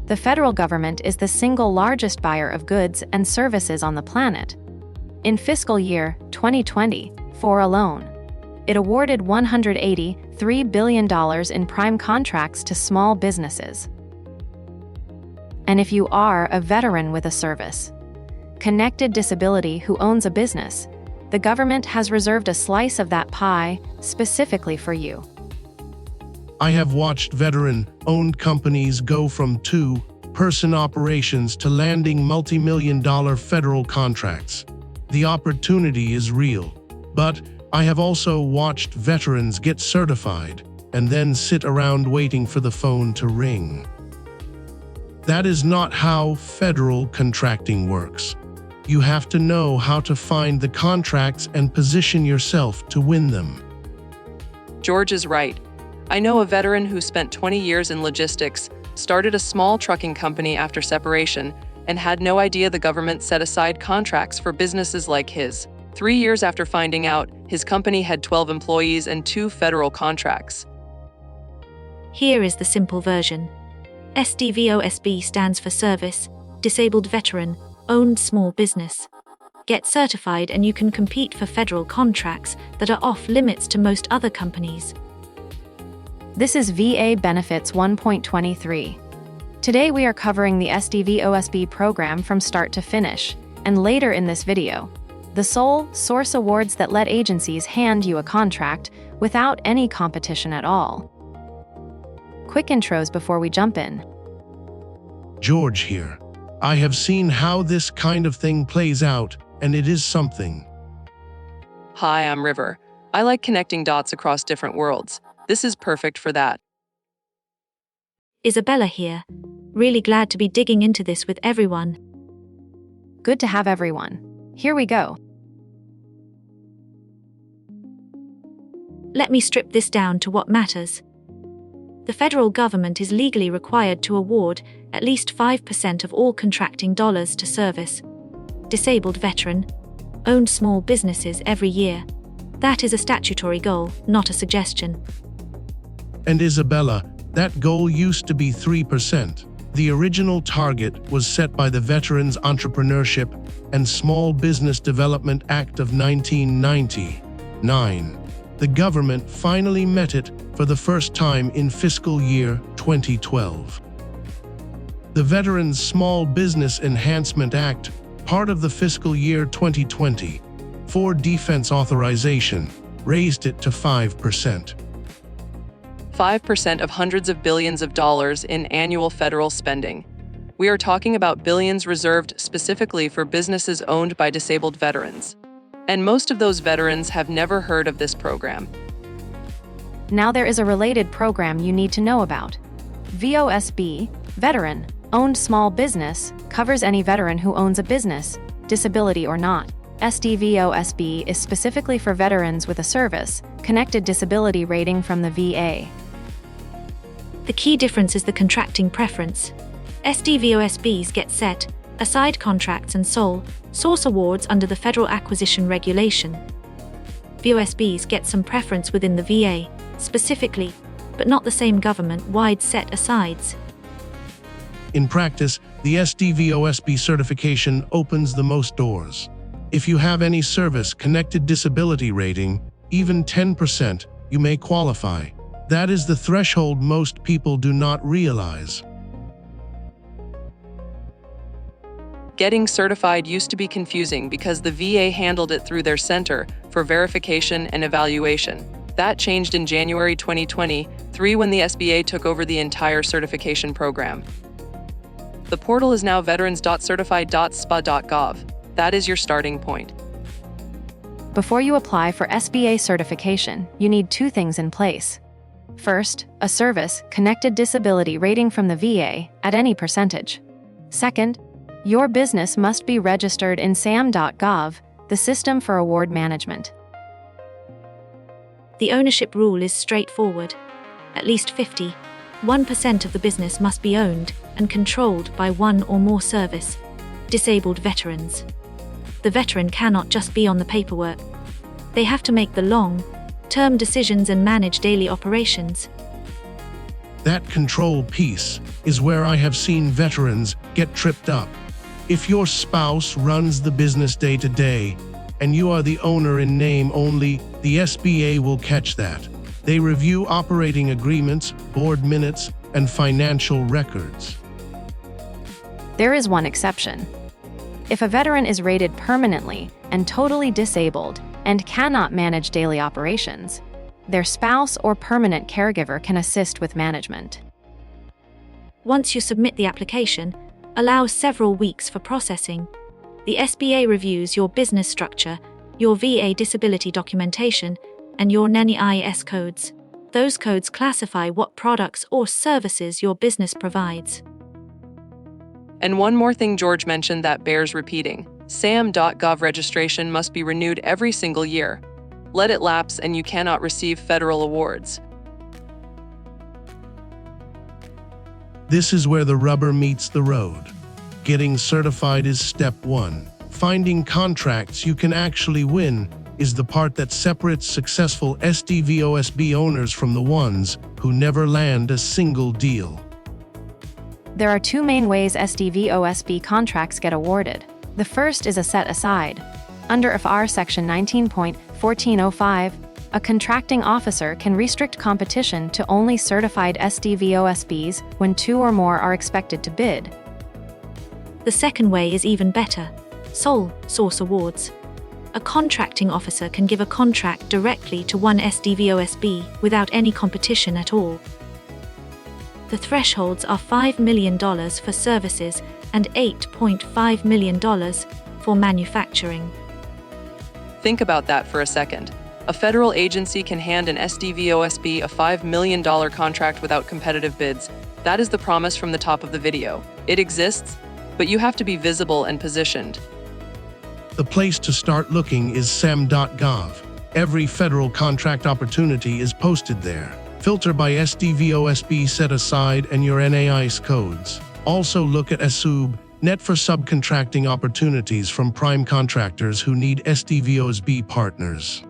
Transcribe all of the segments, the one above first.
The federal government is the single largest buyer of goods and services on the planet. In fiscal year 2024 alone, it awarded $183 billion in prime contracts to small businesses. And if you are a veteran with a service connected disability who owns a business, the government has reserved a slice of that pie specifically for you. I have watched veteran-owned companies go from two-person operations to landing multi-million-dollar federal contracts. The opportunity is real, but I have also watched veterans get certified and then sit around waiting for the phone to ring. That is not how federal contracting works. You have to know how to find the contracts and position yourself to win them. George is right. I know a veteran who spent 20 years in logistics, started a small trucking company after separation, and had no idea the government set aside contracts for businesses like his. 3 years after finding out, his company had 12 employees and 2 federal contracts. Here is the simple version. SDVOSB stands for Service, Disabled Veteran, Owned Small Business. Get certified and you can compete for federal contracts that are off limits to most other companies. This is VA Benefits 1.23. Today we are covering the SDVOSB program from start to finish, and later in this video, the sole source awards that let agencies hand you a contract without any competition at all. Quick intros before we jump in. George here. I have seen how this kind of thing plays out, and it is something. Hi, I'm River. I like connecting dots across different worlds. This is perfect for that. Isabella here. Really glad to be digging into this with everyone. Good to have everyone. Here we go. Let me strip this down to what matters. The federal government is legally required to award at least 5% of all contracting dollars to service disabled veteran-owned small businesses every year. That is a statutory goal, not a suggestion. And Isabella, that goal used to be 3%. The original target was set by the Veterans Entrepreneurship and Small Business Development Act of 1999. The government finally met it for the first time in fiscal year 2012. The Veterans Small Business Enhancement Act, part of the fiscal year 2020, for defense authorization, raised it to 5%. 5% of hundreds of billions of dollars in annual federal spending. We are talking about billions reserved specifically for businesses owned by disabled veterans. And most of those veterans have never heard of this program. Now there is a related program you need to know about. VOSB, Veteran-Owned Small Business, covers any veteran who owns a business, disability or not. SDVOSB is specifically for veterans with a service-connected disability rating from the VA. The key difference is the contracting preference. SDVOSBs get set aside contracts and sole source awards under the Federal Acquisition Regulation. VOSBs get some preference within the VA, specifically, but not the same government-wide set-asides. In practice, the SDVOSB certification opens the most doors. If you have any service-connected disability rating, even 10%, you may qualify. That is the threshold most people do not realize. Getting certified used to be confusing because the VA handled it through their Center for Verification and Evaluation. That changed in January 2023 when the SBA took over the entire certification program. The portal is now veterans.certified.sba.gov. That is your starting point. Before you apply for SBA certification, you need 2 things in place. First, a service-connected disability rating from the VA at any percentage. Second, your business must be registered in SAM.gov, the System for Award Management. The ownership rule is straightforward. At least 51% of the business must be owned and controlled by one or more service-disabled veterans. The veteran cannot just be on the paperwork. They have to make the long-term decisions and manage daily operations. That control piece is where I have seen veterans get tripped up. If your spouse runs the business day to day, and you are the owner in name only, the SBA will catch that. They review operating agreements, board minutes, and financial records. There is one exception. If a veteran is rated permanently and totally disabled and cannot manage daily operations, their spouse or permanent caregiver can assist with management. Once you submit the application, allow several weeks for processing. The SBA reviews your business structure, your VA disability documentation, and your NANI-IS codes. Those codes classify what products or services your business provides. And one more thing George mentioned that bears repeating. SAM.gov registration must be renewed every single year. Let it lapse and you cannot receive federal awards. This is where the rubber meets the road. Getting certified is step one. Finding contracts you can actually win is the part that separates successful SDVOSB owners from the ones who never land a single deal. There are two main ways SDVOSB contracts get awarded. The first is a set aside. Under FR Section 19.1405, a contracting officer can restrict competition to only certified SDVOSBs when two or more are expected to bid. The second way is even better: sole source awards. A contracting officer can give a contract directly to one SDVOSB without any competition at all. The thresholds are $5 million for services and $8.5 million for manufacturing. Think about that for a second. A federal agency can hand an SDVOSB a $5 million contract without competitive bids. That is the promise from the top of the video. It exists, but you have to be visible and positioned. The place to start looking is SAM.gov. Every federal contract opportunity is posted there. Filter by SDVOSB set aside and your NAIS codes. Also look at SUB.net for subcontracting opportunities from prime contractors who need SDVOSB partners.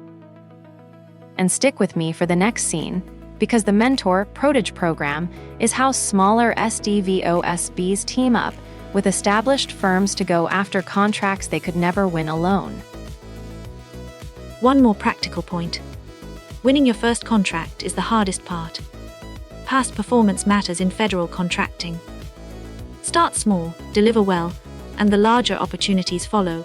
And stick with me for the next scene, because the Mentor-Protege program is how smaller SDVOSBs team up with established firms to go after contracts they could never win alone. One more practical point. Winning your first contract is the hardest part. Past performance matters in federal contracting. Start small, deliver well, and the larger opportunities follow.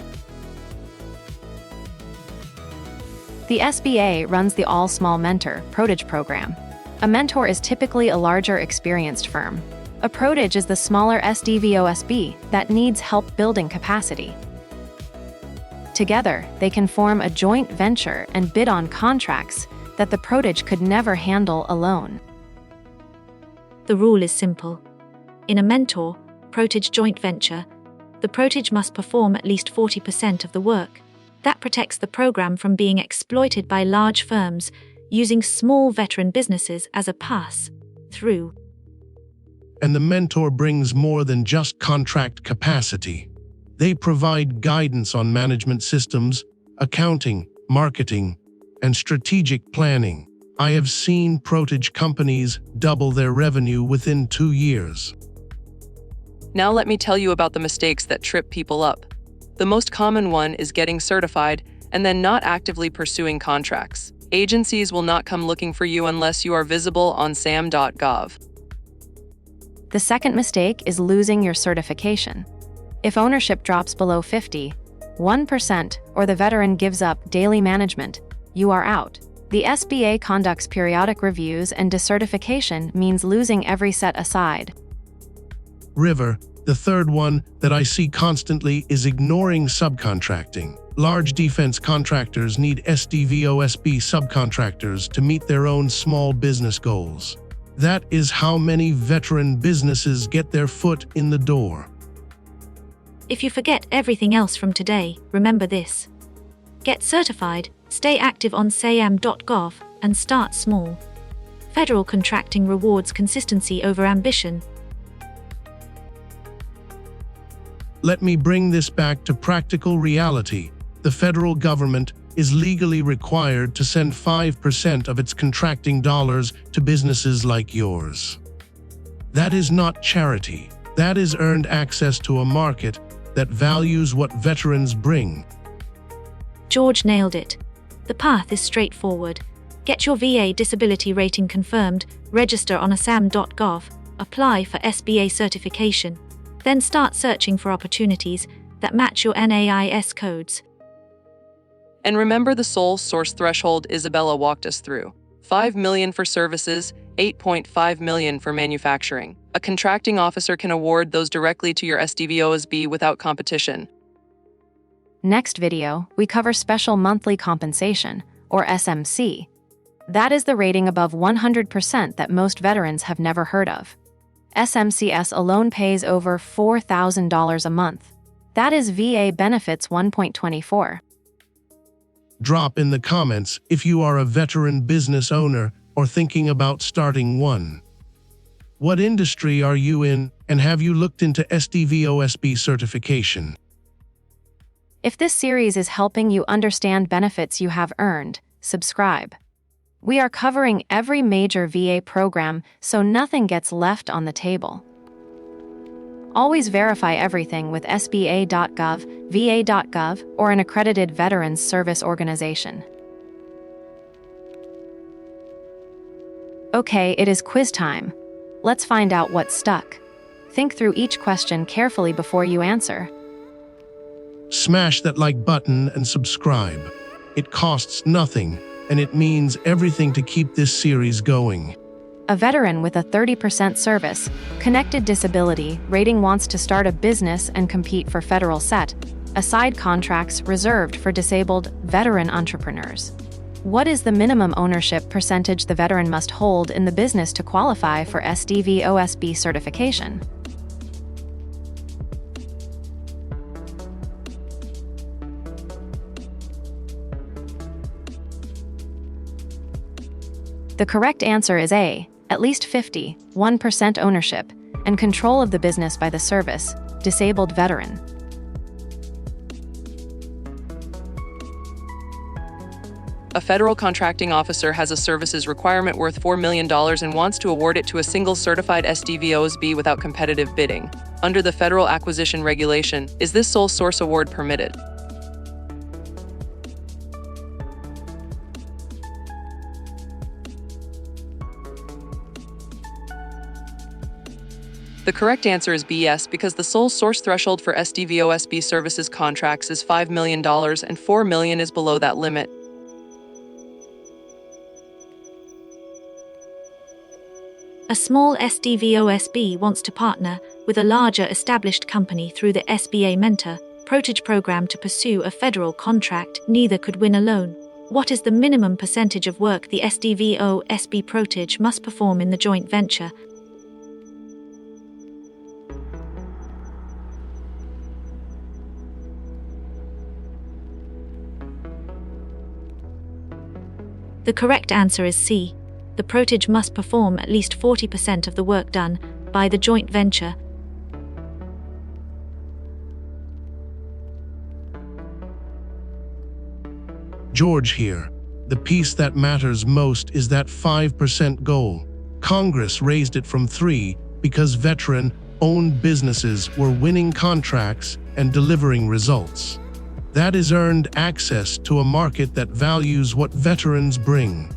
The SBA runs the all-small Mentor-Protege program. A mentor is typically a larger, experienced firm. A protege is the smaller SDVOSB that needs help building capacity. Together, they can form a joint venture and bid on contracts that the protege could never handle alone. The rule is simple. In a mentor-protege joint venture, the protege must perform at least 40% of the work. That protects the program from being exploited by large firms using small veteran businesses as a pass-through. And the mentor brings more than just contract capacity. They provide guidance on management systems, accounting, marketing, and strategic planning. I have seen protege companies double their revenue within 2 years. Now let me tell you about the mistakes that trip people up. The most common one is getting certified and then not actively pursuing contracts. Agencies will not come looking for you unless you are visible on SAM.gov. The second mistake is losing your certification. If ownership drops below 51% or the veteran gives up daily management, you are out. The SBA conducts periodic reviews and decertification means losing every set aside. River, the third one that I see constantly is ignoring subcontracting. Large defense contractors need SDVOSB subcontractors to meet their own small business goals. That is how many veteran businesses get their foot in the door. If you forget everything else from today, remember this. Get certified, stay active on SAM.gov, and start small. Federal contracting rewards consistency over ambition. Let me bring this back to practical reality. The federal government is legally required to send 5% of its contracting dollars to businesses like yours. That is not charity. That is earned access to a market that values what veterans bring. George nailed it. The path is straightforward. Get your VA disability rating confirmed, register on assam.gov, apply for SBA certification, then start searching for opportunities that match your NAIS codes. And remember the sole source threshold Isabella walked us through. $5 million for services, $8.5 million for manufacturing. A contracting officer can award those directly to your SDVOSB without competition. Next video, we cover Special Monthly Compensation, or SMC. That is the rating above 100% that most veterans have never heard of. SMCS alone pays over $4,000 a month. That is VA benefits 1.24. Drop in the comments if you are a veteran business owner or thinking about starting one. What industry are you in, and have you looked into SDVOSB certification? If this series is helping you understand benefits you have earned, subscribe. We are covering every major VA program, so nothing gets left on the table. Always verify everything with SBA.gov, VA.gov, or an accredited Veterans Service Organization. Okay, it is quiz time. Let's find out what stuck. Think through each question carefully before you answer. Smash that like button and subscribe. It costs nothing, and it means everything to keep this series going. A veteran with a 30% service, connected disability rating wants to start a business and compete for federal set-aside contracts reserved for disabled veteran entrepreneurs. What is the minimum ownership percentage the veteran must hold in the business to qualify for SDVOSB certification? The correct answer is A, at least 51% ownership and control of the business by the service, disabled veteran. A federal contracting officer has a services requirement worth $4 million and wants to award it to a single certified SDVOSB without competitive bidding. Under the Federal Acquisition Regulation, is this sole source award permitted? The correct answer is B, yes, because the sole source threshold for SDVOSB services contracts is $5 million and $4 million is below that limit. A small SDVOSB wants to partner with a larger established company through the SBA Mentor-Protege program to pursue a federal contract. Neither could win alone. What is the minimum percentage of work the SDVOSB Protege must perform in the joint venture? The correct answer is C. The Protege must perform at least 40% of the work done by the joint venture. George here. The piece that matters most is that 5% goal. Congress raised it from 3 because veteran-owned businesses were winning contracts and delivering results. That is earned access to a market that values what veterans bring.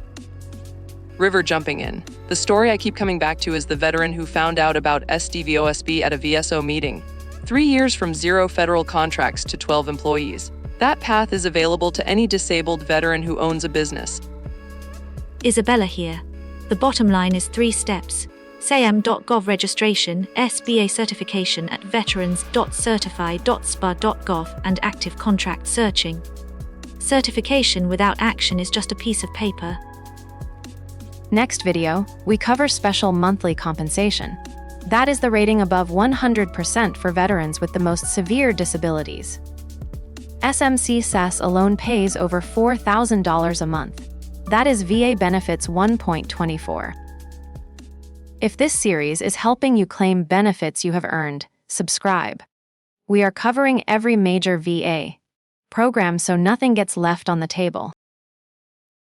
River jumping in. The story I keep coming back to is the veteran who found out about SDVOSB at a VSO meeting. 3 years from 0 federal contracts to 12 employees. That path is available to any disabled veteran who owns a business. Isabella here. The bottom line is 3 steps. CISM.gov registration, SBA certification at veterans.certify.spa.gov, and active contract searching. Certification without action is just a piece of paper. Next video, we cover Special Monthly Compensation. That is the rating above 100% for veterans with the most severe disabilities. SMC-SAS alone pays over $4,000 a month. That is VA benefits 1.24. If this series is helping you claim benefits you have earned, subscribe. We are covering every major VA program so nothing gets left on the table.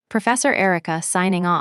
Professor Erica signing off.